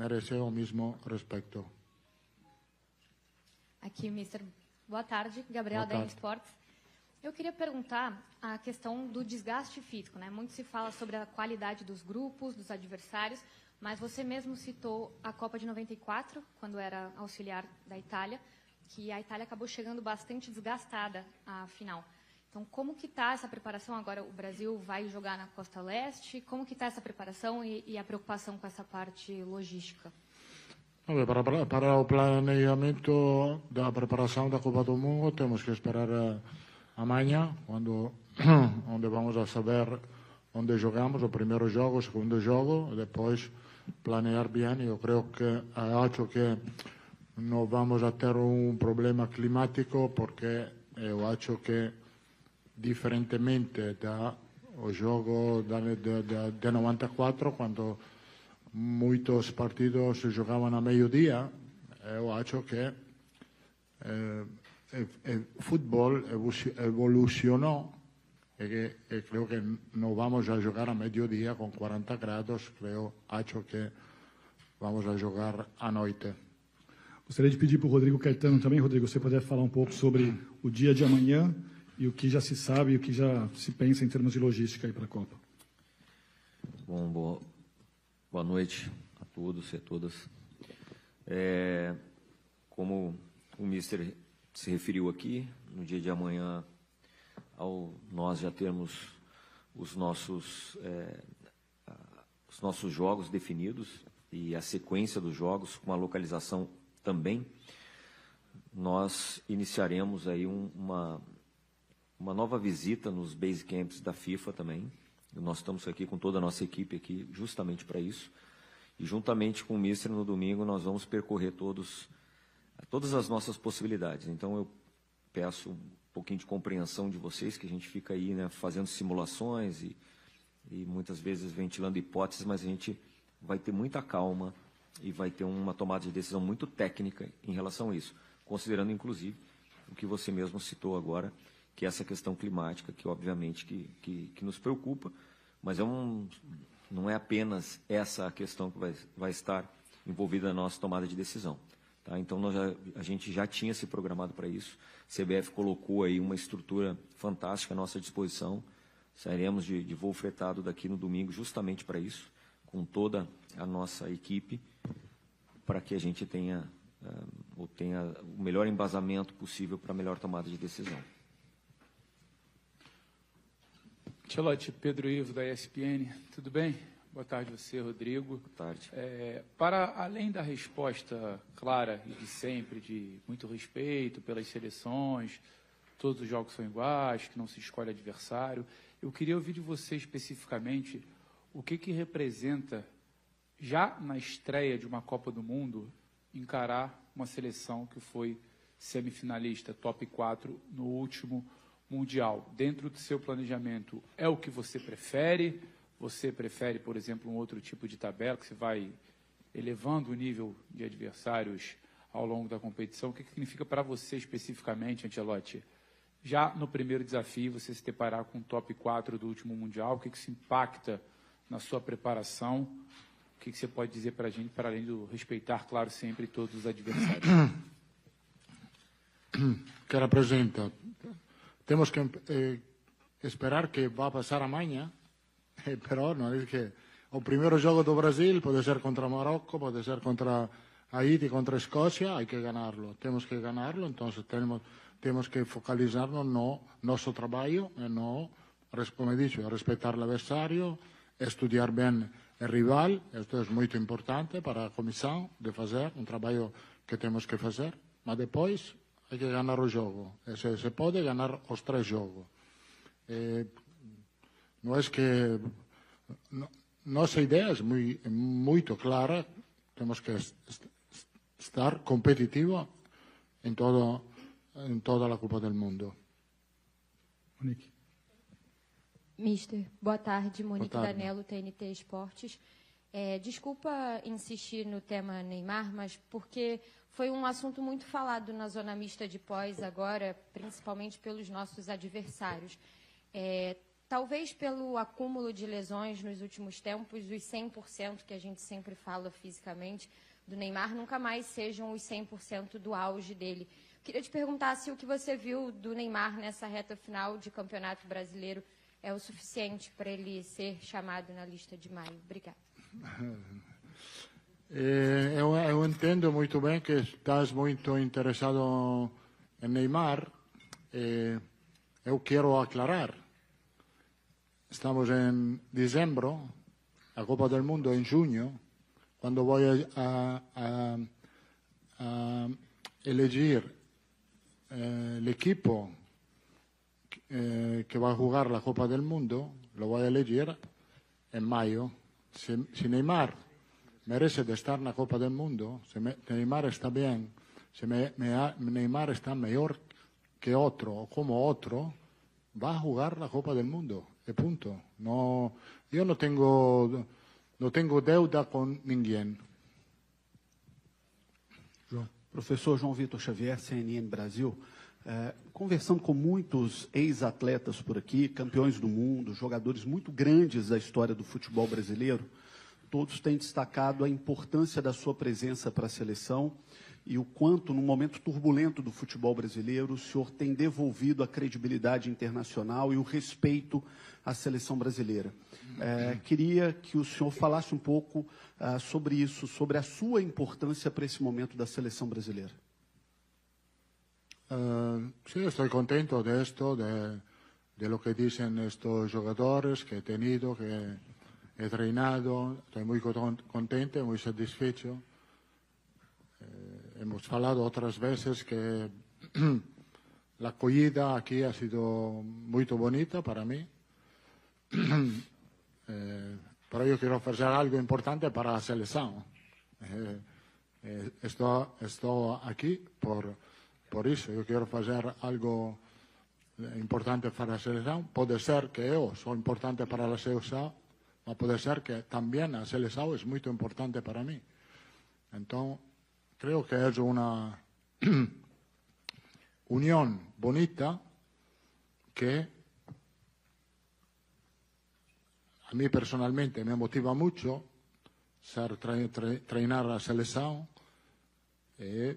merece o mesmo respeito. Aqui, Mister. Boa tarde, Gabriela da Esportes. Eu queria perguntar a questão do desgaste físico, né? Muito se fala sobre a qualidade dos grupos, dos adversários, mas você mesmo citou a Copa de 94, quando era auxiliar da Itália, que a Itália acabou chegando bastante desgastada à final. Então, como que está essa preparação? Agora o Brasil vai jogar na Costa Leste. Como que está essa preparação e a preocupação com essa parte logística? Para o planeamento da preparação da Copa do Mundo, temos que esperar amanhã, onde vamos a saber onde jogamos, o primeiro jogo, o segundo jogo, e depois planear bem. Eu creio que acho que não vamos a ter problema climático, porque eu acho que, diferentemente do jogo de 94, quando muitos partidos se jogavam a meio-dia, eu acho que o futebol evolucionou e creio que não vamos a jogar a meio-dia com 40 graus, acho que vamos a jogar à noite. Gostaria de pedir para o Rodrigo Caetano também. Rodrigo, você puder falar um pouco sobre o dia de amanhã e o que já se sabe e o que já se pensa em termos de logística aí para a Copa. Bom, boa noite a todos e a todas. Como o Mister se referiu aqui, no dia de amanhã, nós já temos os nossos jogos definidos e a sequência dos jogos, com a localização também. Nós iniciaremos aí uma nova visita nos base camps da FIFA também. Nós estamos aqui com toda a nossa equipe aqui justamente para isso. E juntamente com o Mister, no domingo, nós vamos percorrer todas as nossas possibilidades. Então, eu peço um pouquinho de compreensão de vocês, que a gente fica aí, né, fazendo simulações e muitas vezes ventilando hipóteses, mas a gente vai ter muita calma e vai ter uma tomada de decisão muito técnica em relação a isso, considerando, inclusive, o que você mesmo citou agora, que é essa questão climática, que obviamente que nos preocupa, mas não é apenas essa a questão que vai estar envolvida na nossa tomada de decisão. Tá? Então, a gente já tinha se programado para isso. A CBF colocou aí uma estrutura fantástica à nossa disposição. Sairemos de voo fretado daqui no domingo justamente para isso, com toda a nossa equipe, para que a gente tenha o melhor embasamento possível para a melhor tomada de decisão. Ancelotti, Pedro Ivo, da ESPN. Tudo bem? Boa tarde a você, Rodrigo. Boa tarde. Para além da resposta clara e de sempre, de muito respeito pelas seleções, todos os jogos são iguais, que não se escolhe adversário, eu queria ouvir de você especificamente o que representa, já na estreia de uma Copa do Mundo, encarar uma seleção que foi semifinalista, top 4 no último Mundial. Dentro do seu planejamento, é o que você prefere? Você prefere, por exemplo, um outro tipo de tabela, que você vai elevando o nível de adversários ao longo da competição? O que significa para você especificamente, Ancelotti? Já no primeiro desafio, você se deparar com o top 4 do último Mundial, o que isso impacta na sua preparação? O que você pode dizer para a gente, para além do respeitar, claro, sempre todos os adversários? Que representa? Temos que esperar que vá passar amanhã, pero não é que o primeiro jogo do Brasil pode ser contra Marrocos, pode ser contra Haiti, contra Escócia, hay que ganarlo. Temos que ganarlo, então temos que focalizarnos no nosso trabalho, no, como he dicho, respeitar o adversário, estudar bem o rival. Isto é muito importante para a comissão de fazer um trabalho que temos que fazer, mas depois hay que ganar o jogo. Se pode ganar os 3 jogos. Não é que nossa ideia é muito clara. Temos que estar competitivo em toda a Copa do Mundo. Monique. Mister, boa tarde. Monique Danello, TNT Esportes. Desculpa insistir no tema Neymar, mas porque foi um assunto muito falado na zona mista de pós agora, principalmente pelos nossos adversários. talvez pelo acúmulo de lesões nos últimos tempos, os 100% que a gente sempre fala fisicamente do Neymar nunca mais sejam os 100% do auge dele. Queria te perguntar se o que você viu do Neymar nessa reta final de Campeonato Brasileiro é o suficiente para ele ser chamado na lista de maio. Obrigada. Eu entendo muito bem que estás muito interessado em Neymar. Eu quero aclarar. Estamos em dezembro, a Copa del Mundo em junho, quando vou a eleger el equipo que va a jugar la Copa del Mundo, lo voy a elegir en mayo. Si Neymar merece de estar en la Copa del Mundo, si Neymar está bien, si Neymar está mejor que otro o como otro, va a jugar la Copa del Mundo. E punto. No, yo no tengo deuda com ninguém. Professor João Vitor Xavier, CNN Brasil. Conversando com muitos ex-atletas por aqui, campeões do mundo, jogadores muito grandes da história do futebol brasileiro, todos têm destacado a importância da sua presença para a seleção e o quanto, num momento turbulento do futebol brasileiro, o senhor tem devolvido a credibilidade internacional e o respeito à seleção brasileira. Queria que o senhor falasse um pouco sobre isso, sobre a sua importância para esse momento da seleção brasileira. Sí, estoy contento de esto, de lo que dicen estos jugadores que he tenido, que he entrenado. Estoy muy contento, muy satisfecho. Hemos hablado otras veces que la acogida aquí ha sido muy bonita para mí. Pero yo quiero ofrecer algo importante para la selección. Estoy aquí por eso. Yo quiero hacer algo importante para la selección. Puede ser que yo soy importante para la selección, pero puede ser que también la selección es muy importante para mí. Entonces, creo que es una unión bonita que a mí personalmente me motiva mucho treinar a la selección y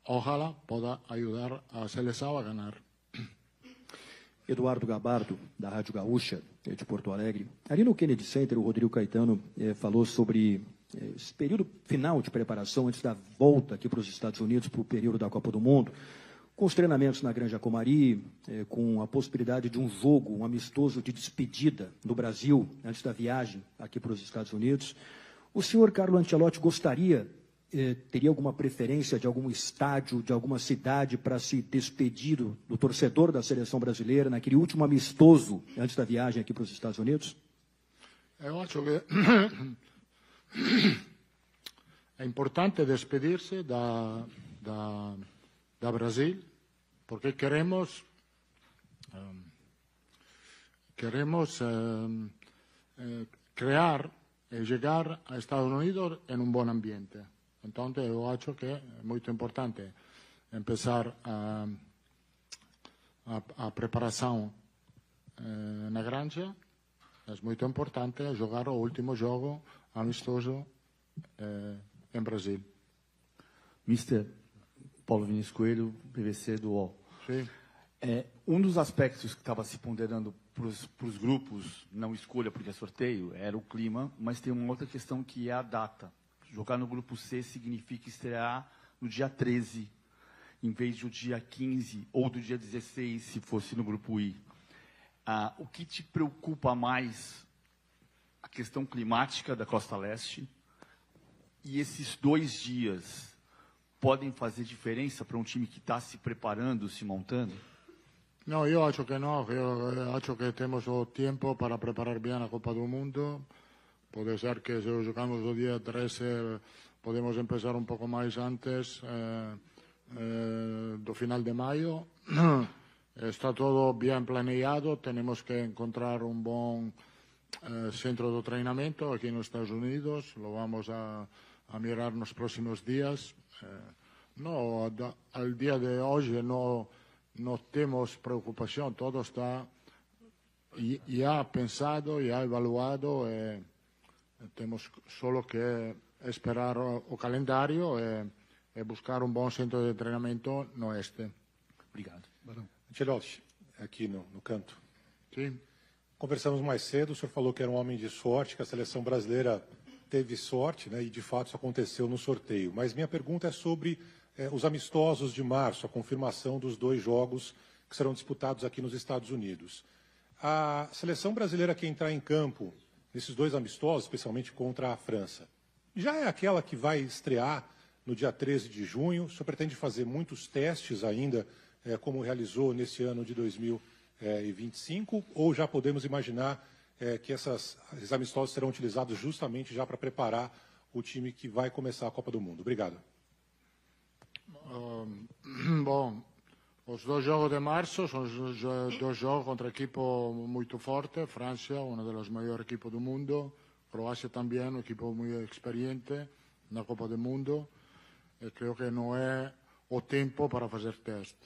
ojalá pueda ayudar a la selección a ganar. Eduardo Gabardo, da Rádio Gaúcha, de Porto Alegre. Ali no Kennedy Center, o Rodrigo Caetano falou sobre esse período final de preparação antes da volta aqui para os Estados Unidos, para o período da Copa do Mundo, com os treinamentos na Granja Comari, com a possibilidade de um jogo, um amistoso de despedida no Brasil, antes da viagem aqui para os Estados Unidos. O senhor Carlo Ancelotti gostaria, teria alguma preferência de algum estádio, de alguma cidade para se despedir do torcedor da seleção brasileira naquele último amistoso antes da viagem aqui para os Estados Unidos? Eu acho que é importante despedir-se da Brasil, porque queremos crear y llegar a Estados Unidos en un buen ambiente. Entonces, yo acho que es muy importante empezar a preparación na granja. Es muy importante jugar o último jogo amistoso em Brasil. Mister Paulo Vinícius Coelho, PVC do UOL. Sim. Um dos aspectos que estava se ponderando para os grupos, não escolha porque é sorteio, era o clima, mas tem uma outra questão que é a data. Jogar no grupo C significa estrear no dia 13, em vez do dia 15 ou do dia 16, se fosse no grupo I. O que te preocupa mais? A questão climática da Costa Leste e esses 2 dias podem fazer diferença para um time que está se preparando, se montando? No, yo acho que no. Yo acho que tenemos tiempo para preparar bien la Copa del Mundo. Puede ser que si jugamos el día 13 podemos empezar un poco más antes do final de mayo. Está todo bien planeado. Tenemos que encontrar un buen centro de entrenamiento aquí en los Estados Unidos. Lo vamos a mirar en los próximos días. No, al día de hoy no tenemos preocupación. Todo está ya pensado, ya evaluado, tenemos solo que esperar o calendário e buscar um bom centro de treinamento no oeste. Obrigado. Ancelotti, aqui no canto. Sim. Conversamos mais cedo, o senhor falou que era um homem de sorte, que a seleção brasileira teve sorte, né, e de fato isso aconteceu no sorteio. Mas minha pergunta é sobre os amistosos de março, a confirmação dos 2 jogos que serão disputados aqui nos Estados Unidos. A seleção brasileira que entrar em campo nesses 2 amistosos, especialmente contra a França, já é aquela que vai estrear no dia 13 de junho? O senhor pretende fazer muitos testes ainda, como realizou nesse ano de 2025, ou já podemos imaginar que esses amistosos serão utilizados justamente já para preparar o time que vai começar a Copa do Mundo? Obrigado. Bom, os 2 jogos de março são os 2 jogos contra equipo muito forte. Francia, um dos maiores equipos do mundo. Croácia também, um equipo muito experiente na Copa do Mundo. E creio que não é o tempo para fazer teste.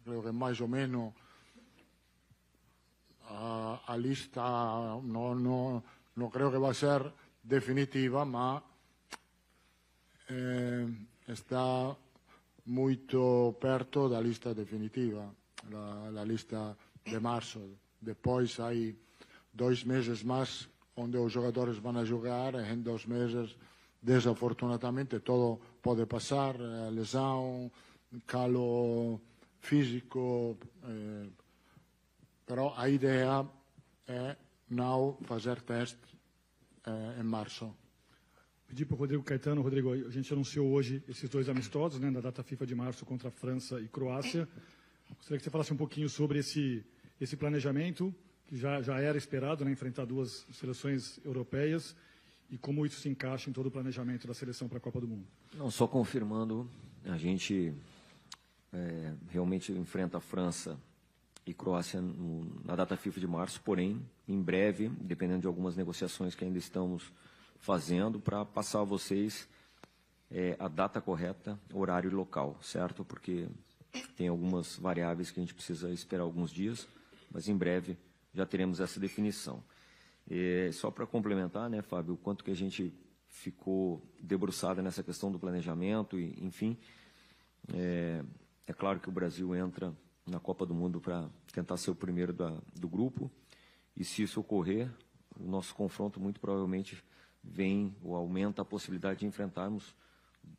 Creio que mais ou menos a lista não creio que vai ser definitiva, mas está muito perto da lista definitiva, a lista de março. Depois há 2 meses mais onde os jogadores vão jogar, e em 2 meses, desafortunadamente, todo pode passar, lesão, calo físico, però a ideia é não fazer teste em março. Pedir para o Rodrigo Caetano. Rodrigo, a gente anunciou hoje esses 2 amistosos, né, na data FIFA de março contra a França e Croácia. Gostaria que você falasse um pouquinho sobre esse planejamento, que já era esperado, né, enfrentar 2 seleções europeias, e como isso se encaixa em todo o planejamento da seleção para a Copa do Mundo. Não, só confirmando, a gente realmente enfrenta a França e Croácia na data FIFA de março, porém, em breve, dependendo de algumas negociações que ainda estamos fazendo, para passar a vocês a data correta, horário e local, certo? Porque tem algumas variáveis que a gente precisa esperar alguns dias, mas em breve já teremos essa definição. Só para complementar, né, Fábio, o quanto que a gente ficou debruçado nessa questão do planejamento, e, enfim, é claro que o Brasil entra na Copa do Mundo para tentar ser o primeiro do grupo, e se isso ocorrer, o nosso confronto muito provavelmente vem ou aumenta a possibilidade de enfrentarmos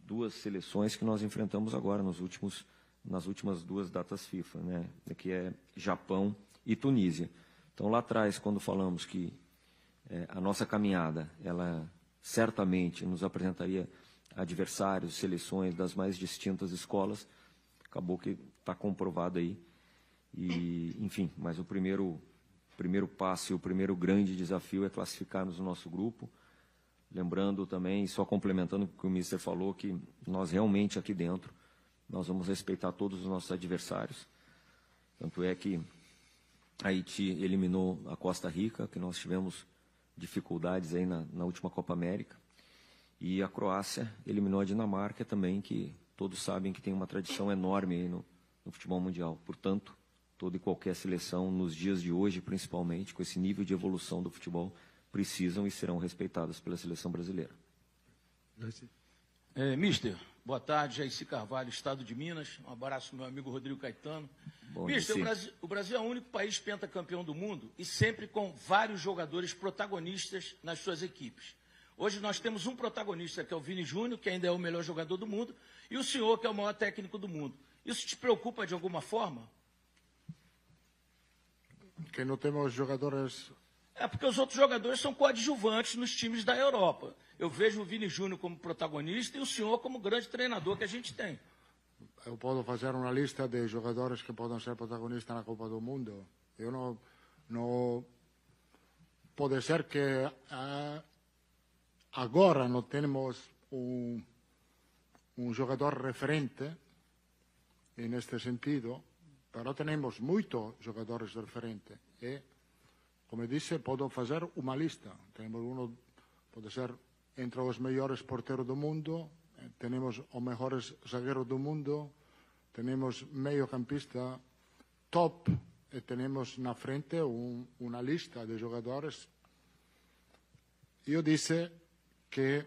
2 seleções que nós enfrentamos agora nas últimas 2 datas FIFA, né, que é Japão e Tunísia. Então, lá atrás, quando falamos que a nossa caminhada, ela certamente nos apresentaria adversários, seleções das mais distintas escolas, acabou que está comprovado aí. E, enfim, mas o primeiro passo e o primeiro grande desafio é classificarmos o nosso grupo. Lembrando também, só complementando o que o Mister falou, que nós realmente aqui dentro, nós vamos respeitar todos os nossos adversários. Tanto é que Haiti eliminou a Costa Rica, que nós tivemos dificuldades aí na última Copa América. E a Croácia eliminou a Dinamarca também, que todos sabem que tem uma tradição enorme aí no futebol mundial. Portanto, toda e qualquer seleção, nos dias de hoje, principalmente, com esse nível de evolução do futebol, precisam e serão respeitadas pela seleção brasileira. Mister, boa tarde, Jaci Carvalho, Estado de Minas. Um abraço ao meu amigo Rodrigo Caetano. Mister, o Brasil é o único país pentacampeão do mundo e sempre com vários jogadores protagonistas nas suas equipes. Hoje nós temos um protagonista, que é o Vini Júnior, que ainda é o melhor jogador do mundo, e o senhor, que é o maior técnico do mundo. Isso te preocupa de alguma forma? Que não temos jogadores... Porque os outros jogadores são coadjuvantes nos times da Europa. Eu vejo o Vini Júnior como protagonista e o senhor como grande treinador que a gente tem. Eu posso fazer uma lista de jogadores que podem ser protagonistas na Copa do Mundo. Eu não... Pode ser que agora não temos um jogador referente neste sentido, mas temos muitos jogadores referentes. E, como disse, posso fazer uma lista. Temos pode ser entre os melhores porteros do mundo, temos os melhores zagueiros do mundo, temos meio-campista top tenemos na frente una lista de jugadores. Yo dije que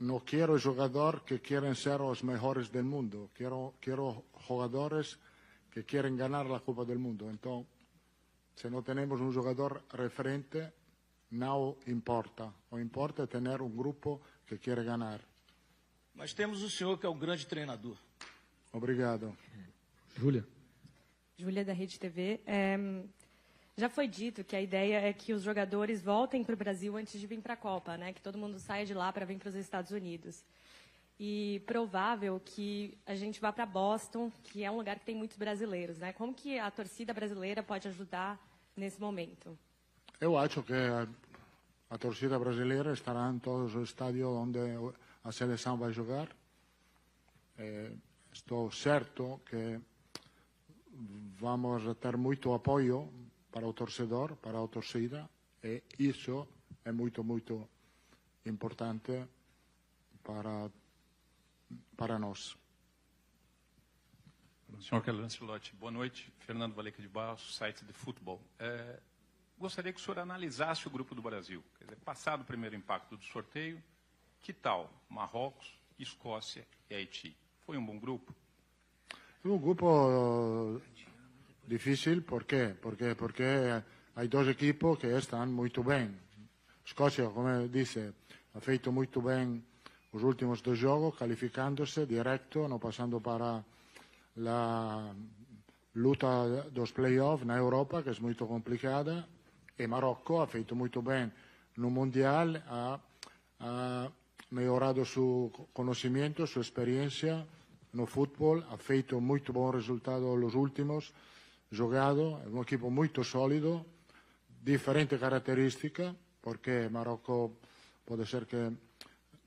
no quiero jugadores que quieren ser los mejores del mundo, quiero jugadores que quieren ganar la Copa del Mundo. Entonces, si no tenemos un jugador referente, no importa. O importa tener un grupo que quiere ganar. Mas temos o senhor que é um grande treinador. Obrigado. Júlia. Júlia, da Rede TV. Já foi dito que a ideia é que os jogadores voltem para o Brasil antes de vir para a Copa, né? Que todo mundo saia de lá para vir para os Estados Unidos. E provável que a gente vá para Boston, que é um lugar que tem muitos brasileiros, né? Como que a torcida brasileira pode ajudar nesse momento? Eu acho que a torcida brasileira estará em todos os estádios onde a seleção vai jogar. Estou certo que vamos a ter muito apoio para o torcedor, para a torcida, e isso é muito, muito importante para nós. Senhor Carlo Lancelotti, boa noite. Fernando Valeca de Barros, site de futebol. Gostaria que o senhor analisasse o grupo do Brasil. Quer dizer, passado o primeiro impacto do sorteio, que tal Marrocos, Escócia e Haiti? Foi um bom grupo? Foi um grupo difícil, por quê? Porque há dois equipos que estão muito bem. Escócia, como eu disse, ha feito muito bem os últimos dois jogos, qualificando-se direto, não passando para a luta dos playoffs na Europa, que é muito complicada. E Marocco ha feito muito bem no Mundial, ha melhorado seu conhecimento, sua experiência no futebol, ha feito muito bom resultado nos últimos jogado, é um equipo muito sólido, diferente característica, porque Marocco pode ser que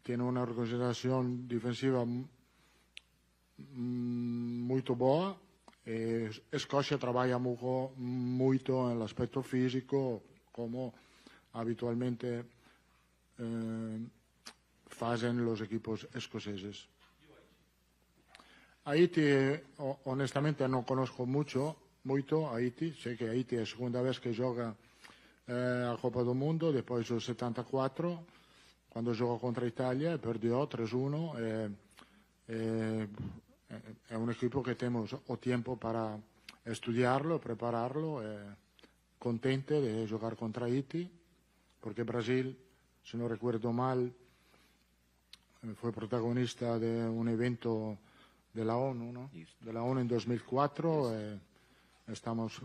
tenha uma organização defensiva muito boa. Escócia trabalha muito no aspecto físico, como habitualmente fazem os equipos escoceses. Haití, honestamente, não conozco muito Haití. Sei que Haití é a segunda vez que joga a Copa do Mundo, depois do 74, quando jogou contra a Itália, perdeu 3-1. É um equipo que temos o tempo para estudá-lo, prepará-lo. Contente de jogar contra Haití, porque Brasil, se não recuerdo mal, foi protagonista de um evento de la ONU, ¿no? De la ONU en 2004. Estamos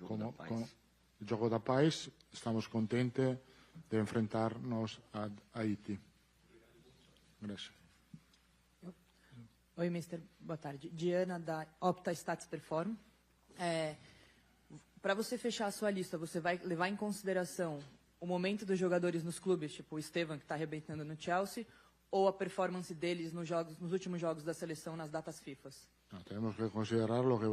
con el Jogo da Paz, estamos contentes de enfrentarnos a Haití. Gracias. Oi, mister. Boa tarde. Diana, da Opta Stats Perform. Para você fechar a sua lista, você vai levar em consideração o momento dos jogadores nos clubes, tipo o Esteban, que está arrebentando no Chelsea, ou a performance deles nos últimos jogos da seleção nas datas FIFA? Temos que considerar lo que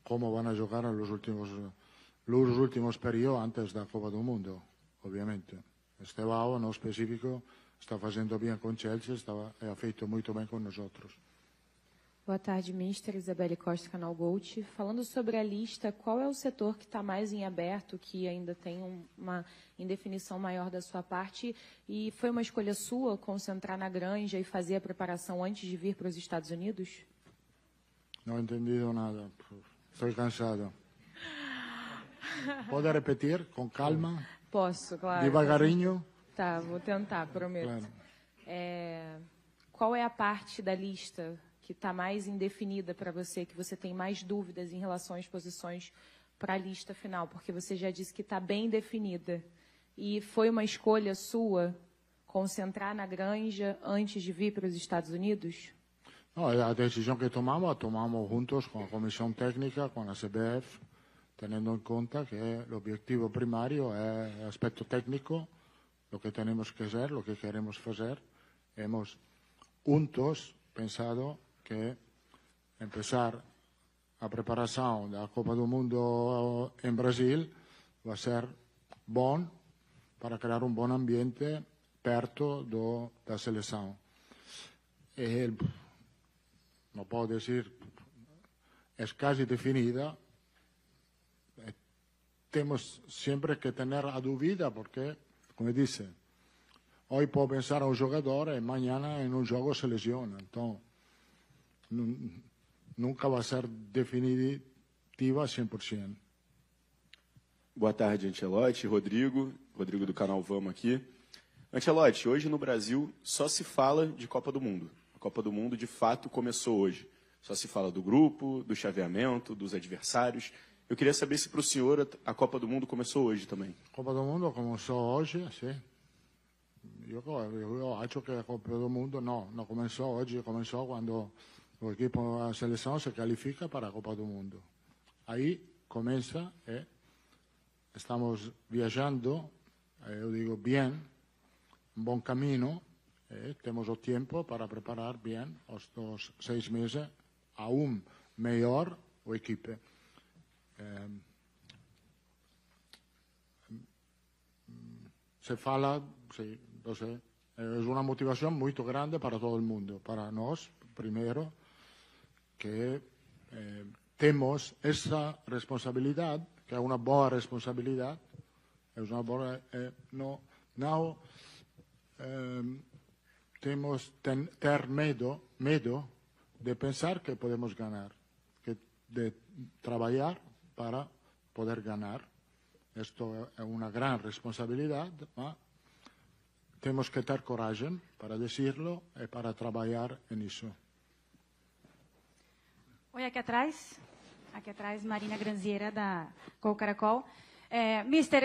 como van a jogar nos últimos períodos antes da Copa do Mundo, obviamente. Estevão, no específico, está fazendo bem com Chelsea, ha feito muito bem com nós. Boa tarde, mister. Isabelle Costa, Canal Gold. Falando sobre a lista, qual é o setor que está mais em aberto, que ainda tem uma indefinição maior da sua parte? E foi uma escolha sua concentrar na Granja e fazer a preparação antes de vir para os Estados Unidos? Não entendi nada. Estou cansado. Pode repetir com calma? Posso, claro. Devagarinho? Tá, vou tentar, prometo. Claro. Qual é a parte da lista que está mais indefinida para você, que você tem mais dúvidas em relação às posições para a lista final? Porque você já disse que está bem definida. E foi uma escolha sua concentrar na Granja antes de vir para os Estados Unidos? Não, a decisão que tomamos juntos com a comissão técnica, com a CBF, tendo em conta que o objetivo primário é o aspecto técnico, o que temos que fazer, o que queremos fazer. Hemos juntos pensado que empezar a preparação da Copa do Mundo em Brasil vai ser bom para criar um bom ambiente perto da seleção. Não posso dizer, é quase definida, temos sempre que ter a dúvida, porque, como disse, hoje pode pensar um jogador e amanhã em um jogo se lesiona. Então, nunca vai ser definitiva 100%. Boa tarde, Ancelotti, Rodrigo do canal Vamos aqui. Ancelotti, hoje no Brasil só se fala de Copa do Mundo. A Copa do Mundo, de fato, começou hoje. Só se fala do grupo, do chaveamento, dos adversários. Eu queria saber se para o senhor a Copa do Mundo começou hoje também. A Copa do Mundo começou hoje, sim. Eu acho que a Copa do Mundo não começou hoje, começou quando o equipo, a seleção se qualifica para a Copa do Mundo. Aí começa e estamos viajando, eu digo bem, um bom caminho, e temos o tempo para preparar bem os 6 meses aún melhor o equipe. Se fala, sí, entonces, es una motivación muy grande para todo el mundo. Para nós, primero, que temos esa responsabilidad, que é uma boa responsabilidad, é uma boa, não temos ter medo de pensar que podemos ganhar, de trabalhar para poder ganhar. Isto é uma grande responsabilidade, mas temos que ter coragem para dizê-lo e para trabalhar nisso. Oi, aqui atrás, Marina Granziera, da Gol Caracol. Mister,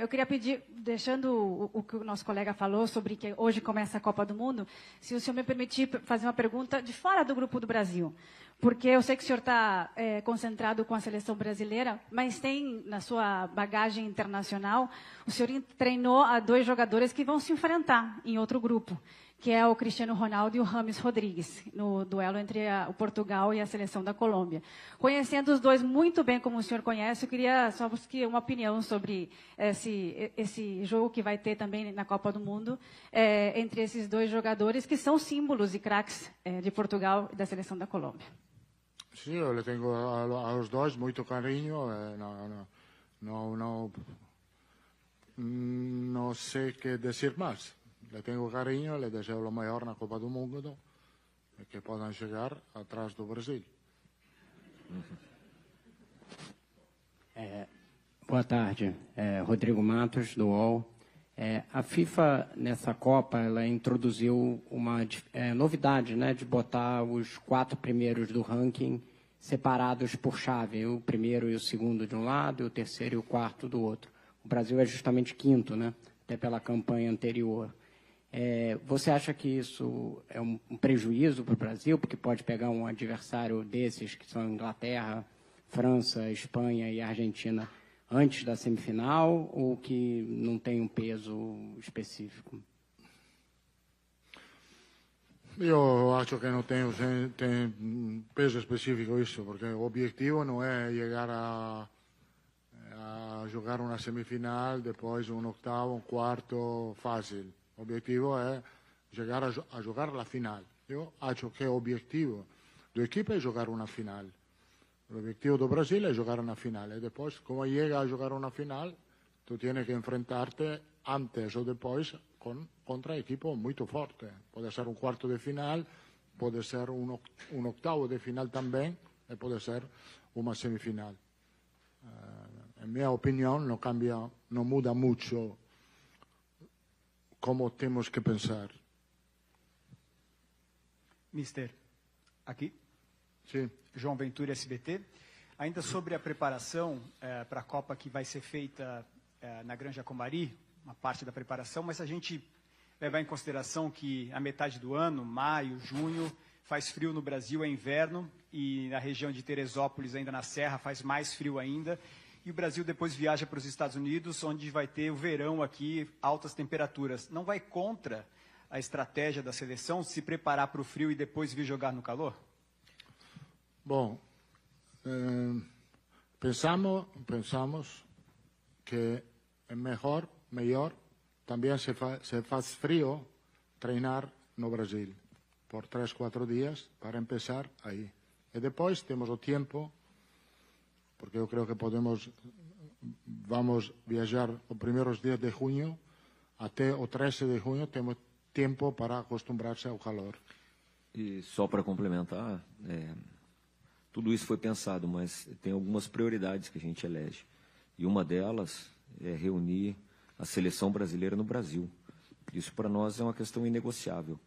eu queria pedir, deixando o que o nosso colega falou sobre que hoje começa a Copa do Mundo, se o senhor me permitir fazer uma pergunta de fora do grupo do Brasil. Porque eu sei que o senhor está concentrado com a seleção brasileira, mas tem na sua bagagem internacional, o senhor treinou a 2 jogadores que vão se enfrentar em outro grupo, que é o Cristiano Ronaldo e o James Rodrigues, no duelo entre o Portugal e a seleção da Colômbia. Conhecendo os dois muito bem como o senhor conhece, eu queria só uma opinião sobre esse jogo que vai ter também na Copa do Mundo, entre esses 2 jogadores que são símbolos e craques de Portugal e da seleção da Colômbia. Sim, eu le tenho aos 2 muito carinho, não sei o que dizer mais. Le tenho carinho, le desejo o melhor na Copa do Mundo e que possam chegar atrás do Brasil. Boa tarde, Rodrigo Matos, do UOL. A FIFA, nessa Copa, ela introduziu uma novidade, né, de botar os 4 primeiros do ranking separados por chave, o primeiro e o segundo de um lado, e o terceiro e o quarto do outro. O Brasil é justamente 5º, né, até pela campanha anterior. Você acha que isso é um prejuízo para o Brasil, porque pode pegar um adversário desses, que são Inglaterra, França, Espanha e Argentina, antes da semifinal, ou que não tem um peso específico? Eu acho que não tem peso específico isso, porque o objetivo não é chegar a jogar uma semifinal, depois um oitavo, um quarto fácil. O objetivo é chegar a jogar a final. Eu acho que o objetivo da equipe é jogar uma final. O objetivo do Brasil é jogar uma final. E depois, como chega a jogar uma final, tu tienes que enfrentar-te antes ou depois contra equipo muito forte. Pode ser um quarto de final, pode ser um oitavo de final também, e pode ser uma semifinal. Em minha opinião, não muda muito como temos que pensar. Mister, aqui? Sim. João Ventura, SBT. Ainda sobre a preparação para a Copa que vai ser feita na Granja Comari, uma parte da preparação, mas a gente levar em consideração que a metade do ano, maio, junho, faz frio no Brasil, é inverno, e na região de Teresópolis, ainda na Serra, faz mais frio ainda. E o Brasil depois viaja para os Estados Unidos, onde vai ter o verão aqui, altas temperaturas. Não vai contra a estratégia da seleção se preparar para o frio e depois vir jogar no calor? Bom, pensamos que é melhor, também se faz frio, treinar no Brasil por 3, 4 dias para começar aí. E depois temos o tempo, porque eu creio que podemos vamos viajar os primeiros dias de junho, até o 13 de junho temos tempo para acostumbrar-se ao calor. E só para complementar, tudo isso foi pensado, mas tem algumas prioridades que a gente elege. E uma delas é reunir a seleção brasileira no Brasil. Isso para nós é uma questão inegociável.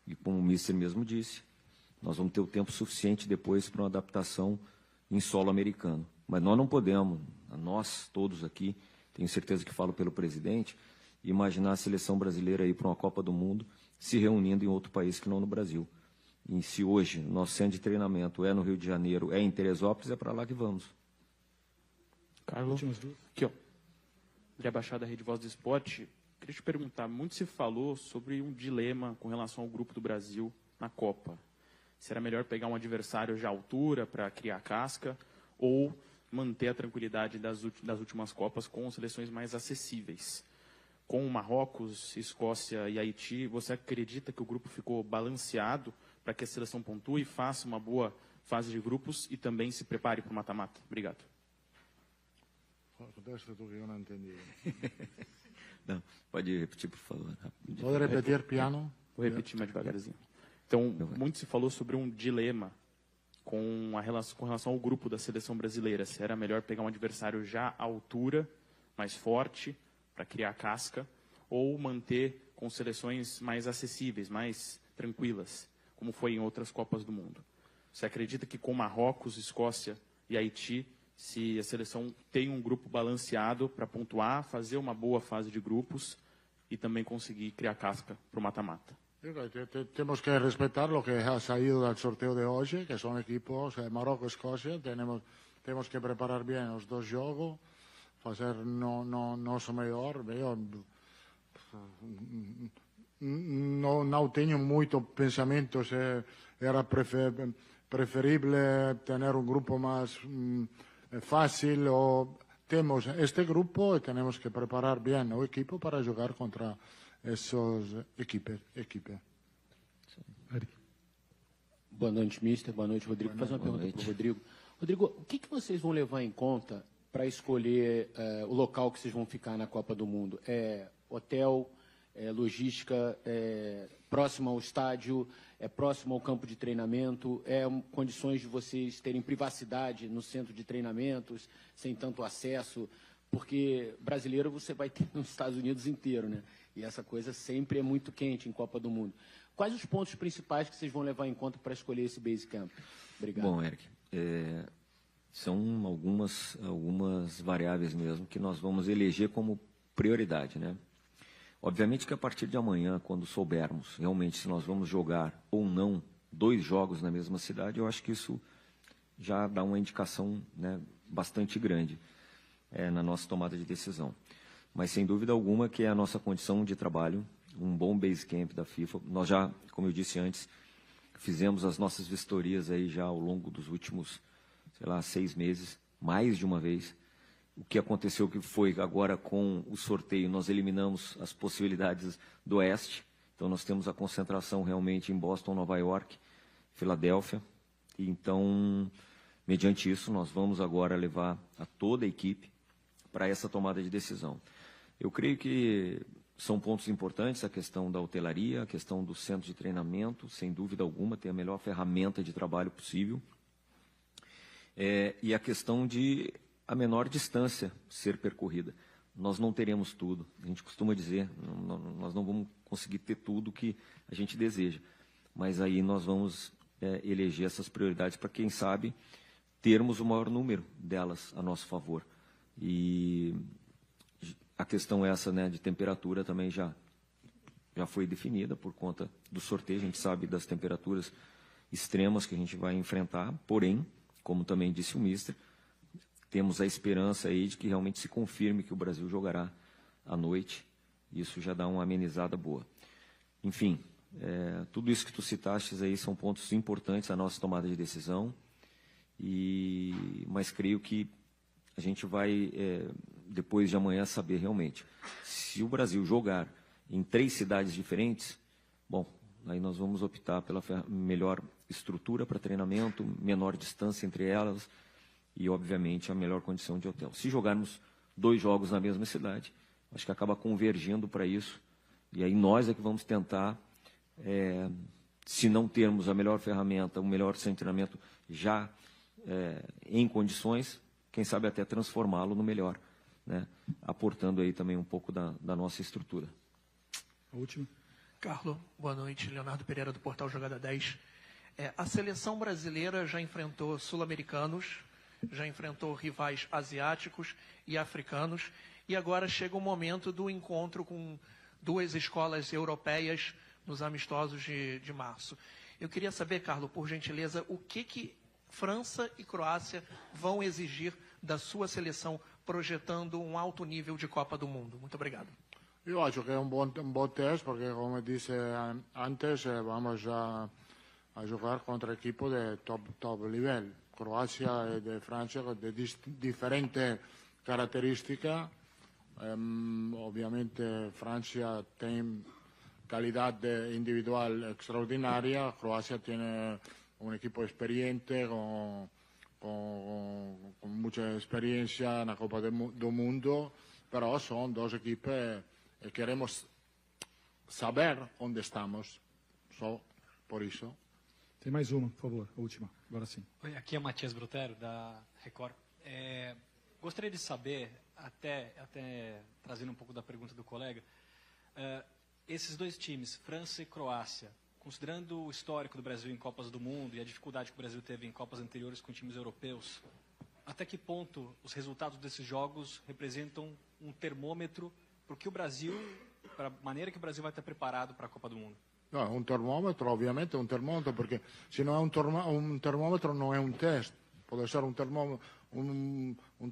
E como o Mister mesmo disse, nós vamos ter o tempo suficiente depois para uma adaptação em solo americano. Mas nós não podemos, nós todos aqui, tenho certeza que falo pelo presidente, imaginar a seleção brasileira aí para uma Copa do Mundo se reunindo em outro país que não no Brasil. E se hoje nosso centro de treinamento é no Rio de Janeiro, é em Teresópolis, é para lá que vamos. Carlos, aqui ó, André Baixada, Rede Voz do Esporte. Queria te perguntar, muito se falou sobre um dilema com relação ao grupo do Brasil na Copa. Se era melhor pegar um adversário já à altura para criar casca ou manter a tranquilidade das últimas Copas com seleções mais acessíveis. Com Marrocos, Escócia e Haiti, você acredita que o grupo ficou balanceado para que a seleção pontue, faça uma boa fase de grupos e também se prepare para o mata-mata? Obrigado. Eu não entendi. Não, pode repetir, por favor. Pode repetir, piano? Vou repetir mais devagarzinho. Então, muito se falou sobre um dilema com relação ao grupo da seleção brasileira. Se era melhor pegar um adversário já à altura, mais forte, para criar casca, ou manter com seleções mais acessíveis, mais tranquilas, como foi em outras Copas do Mundo. Você acredita que com Marrocos, Escócia e Haiti, se a seleção tem um grupo balanceado para pontuar, fazer uma boa fase de grupos e também conseguir criar casca para o mata-mata? Temos que respeitar o que ha saído do sorteio de hoje, que são equipos Marrocos e Escócia. Temos que preparar bem os dois jogos, fazer nosso melhor. Não tenho muito pensamento se era preferível ter um grupo mais fácil. Temos este grupo e temos que preparar bem o equipo para jogar contra essas equipes. Boa noite, mister. Boa noite, Rodrigo. Vou fazer uma pergunta para o Rodrigo. Rodrigo, o que vocês vão levar em conta para escolher o local que vocês vão ficar na Copa do Mundo? É hotel, logística, próximo ao estádio, próximo ao campo de treinamento, condições de vocês terem privacidade no centro de treinamentos, sem tanto acesso? Porque brasileiro você vai ter nos Estados Unidos inteiro, né? E essa coisa sempre é muito quente em Copa do Mundo. Quais os pontos principais que vocês vão levar em conta para escolher esse base camp? Obrigado. Bom, Eric, são algumas variáveis mesmo que nós vamos eleger como prioridade, né? Obviamente que a partir de amanhã, quando soubermos realmente se nós vamos jogar ou não 2 jogos na mesma cidade, eu acho que isso já dá uma indicação, né, bastante grande na nossa tomada de decisão. Mas, sem dúvida alguma, que é a nossa condição de trabalho, um bom base camp da FIFA. Nós já, como eu disse antes, fizemos as nossas vistorias aí já ao longo dos últimos, 6 meses, mais de uma vez. O que aconteceu que foi agora com o sorteio, nós eliminamos as possibilidades do Oeste. Então, nós temos a concentração realmente em Boston, Nova York, Filadélfia. E, então, mediante isso, nós vamos agora levar a toda a equipe para essa tomada de decisão. Eu creio que são pontos importantes a questão da hotelaria, a questão do centro de treinamento, sem dúvida alguma, ter a melhor ferramenta de trabalho possível. E a questão de a menor distância ser percorrida. Nós não teremos tudo, a gente costuma dizer, nós não vamos conseguir ter tudo que a gente deseja. Mas aí nós vamos eleger essas prioridades para, quem sabe, termos o maior número delas a nosso favor. E a questão essa, né, de temperatura também já foi definida por conta do sorteio. A gente sabe das temperaturas extremas que a gente vai enfrentar, porém, como também disse o mister, temos a esperança aí de que realmente se confirme que o Brasil jogará à noite. Isso já dá uma amenizada boa. Enfim, tudo isso que tu citaste aí são pontos importantes à nossa tomada de decisão, mas creio que a gente vai, depois de amanhã, saber realmente. Se o Brasil jogar em 3 cidades diferentes, bom, aí nós vamos optar pela melhor estrutura para treinamento, menor distância entre elas e, obviamente, a melhor condição de hotel. Se jogarmos 2 jogos na mesma cidade. Acho que acaba convergindo para isso. E aí nós é que vamos tentar, se não termos a melhor ferramenta, o melhor treinamento já em condições, quem sabe até transformá-lo no melhor, né? Aportando aí também um pouco da nossa estrutura. A última. Carlos, boa noite. Leonardo Pereira, do Portal Jogada 10. A seleção brasileira já enfrentou sul-americanos, já enfrentou rivais asiáticos e africanos, e agora chega o momento do encontro com 2 escolas europeias nos amistosos de março. Eu queria saber, Carlos, por gentileza, o que França e Croácia vão exigir da sua seleção, projetando um alto nível de Copa do Mundo. Muito obrigado. Io acho che è un buon test perché, come disse antes, vamos a jugar contra equipos de top nivel. Croacia y de Francia de diferentes características. Obviamente Francia tiene calidad individual extraordinaria. Croacia tiene un equipo experiente con mucha experiencia en la Copa del Mundo, pero son 2 equipos e queremos saber onde estamos, só por isso. Tem mais uma, por favor, a última, agora sim. Oi, aqui é Matias Brutero, da Record. Gostaria de saber, até trazendo um pouco da pergunta do colega, esses 2 times, França e Croácia, considerando o histórico do Brasil em Copas do Mundo e a dificuldade que o Brasil teve em Copas anteriores com times europeus, até que ponto os resultados desses jogos representam um termômetro para o Brasil, para a maneira que o Brasil vai estar preparado para a Copa do Mundo? No, un termómetro, ovviamente un termómetro, perché se non è un termómetro non è un test. Può essere un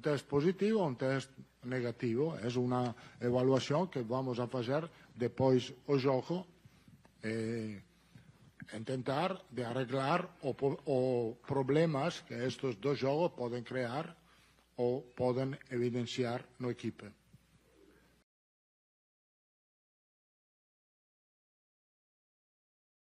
test positivo o un test negativo. È una evaluación que vamos a hacer después del juego e intentar de arreglar o problemas que estos 2 juegos pueden crear o pueden evidenciar no equipo.